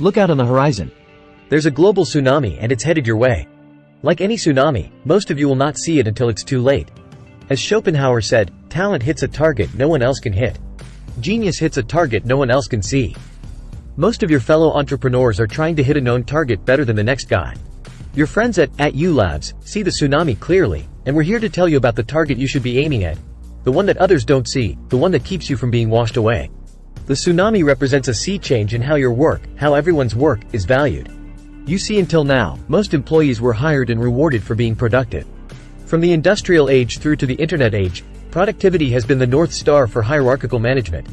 Look out on the horizon. There's a global tsunami and it's headed your way. Like any tsunami, most of you will not see it until it's too late. As Schopenhauer said, talent hits a target no one else can hit. Genius hits a target no one else can see. Most of your fellow entrepreneurs are trying to hit a known target better than the next guy. Your friends at U Labs see the tsunami clearly, and we're here to tell you about the target you should be aiming at. The one that others don't see, the one that keeps you from being washed away. The tsunami represents a sea change in how your work, how everyone's work, is valued. You see, until now, most employees were hired and rewarded for being productive. From the industrial age through to the internet age, productivity has been the North Star for hierarchical management.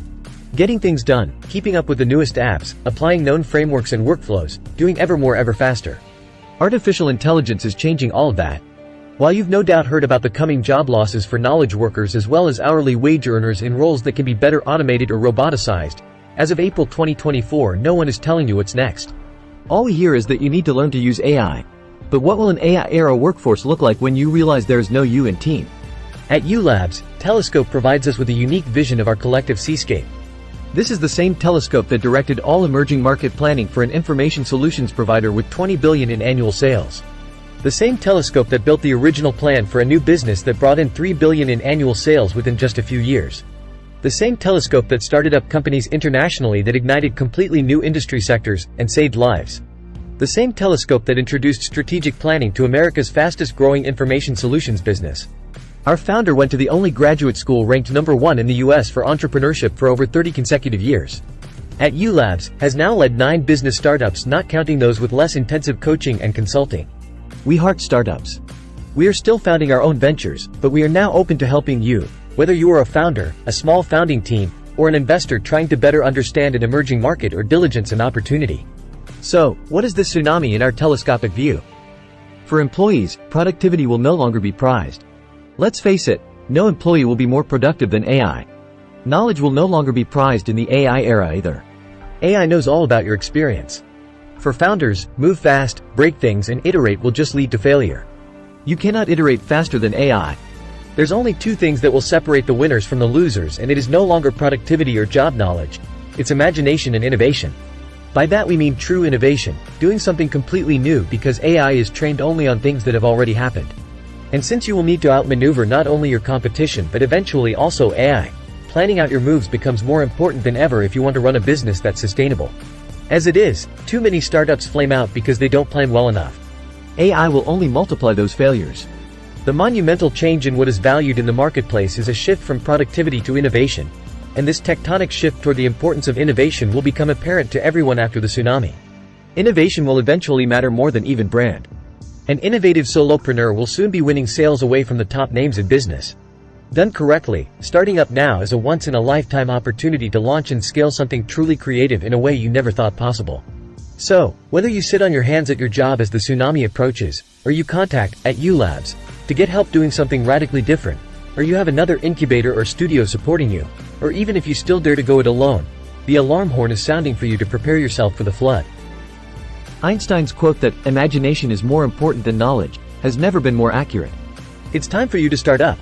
Getting things done, keeping up with the newest apps, applying known frameworks and workflows, doing ever more ever faster. Artificial intelligence is changing all of that. While you've no doubt heard about the coming job losses for knowledge workers as well as hourly wage earners in roles that can be better automated or roboticized, as of April 2024, no one is telling you what's next. All we hear is that you need to learn to use AI. But what will an AI-era workforce look like when you realize there's no you in team? At U Labs, Telescope provides us with a unique vision of our collective seascape. This is the same telescope that directed all emerging market planning for an information solutions provider with $20 billion in annual sales. The same telescope that built the original plan for a new business that brought in $3 billion in annual sales within just a few years. The same telescope that started up companies internationally that ignited completely new industry sectors and saved lives. The same telescope that introduced strategic planning to America's fastest growing information solutions business. Our founder went to the only graduate school ranked #1 in the US for entrepreneurship for over 30 consecutive years. At U Labs, has now led 9 business startups, not counting those with less intensive coaching and consulting. We heart startups. We are still founding our own ventures, but we are now open to helping you, whether you are a founder, a small founding team, or an investor trying to better understand an emerging market or diligence an opportunity. So, what is this tsunami in our telescopic view? For employees, productivity will no longer be prized. Let's face it, no employee will be more productive than AI. Knowledge will no longer be prized in the AI era either. AI knows all about your experience. For founders, move fast, break things, and iterate will just lead to failure. You cannot iterate faster than AI. There's only 2 things that will separate the winners from the losers, and it is no longer productivity or job knowledge. It's imagination and innovation. By that we mean true innovation, doing something completely new because AI is trained only on things that have already happened. And since you will need to outmaneuver not only your competition but eventually also AI, planning out your moves becomes more important than ever if you want to run a business that's sustainable. As it is, too many startups flame out because they don't plan well enough. AI will only multiply those failures. The monumental change in what is valued in the marketplace is a shift from productivity to innovation, and this tectonic shift toward the importance of innovation will become apparent to everyone after the tsunami. Innovation will eventually matter more than even brand. An innovative solopreneur will soon be winning sales away from the top names in business. Done correctly, starting up now is a once-in-a-lifetime opportunity to launch and scale something truly creative in a way you never thought possible. So, whether you sit on your hands at your job as the tsunami approaches, or you contact at U Labs to get help doing something radically different, or you have another incubator or studio supporting you, or even if you still dare to go it alone, the alarm horn is sounding for you to prepare yourself for the flood. Einstein's quote that imagination is more important than knowledge has never been more accurate. It's time for you to start up.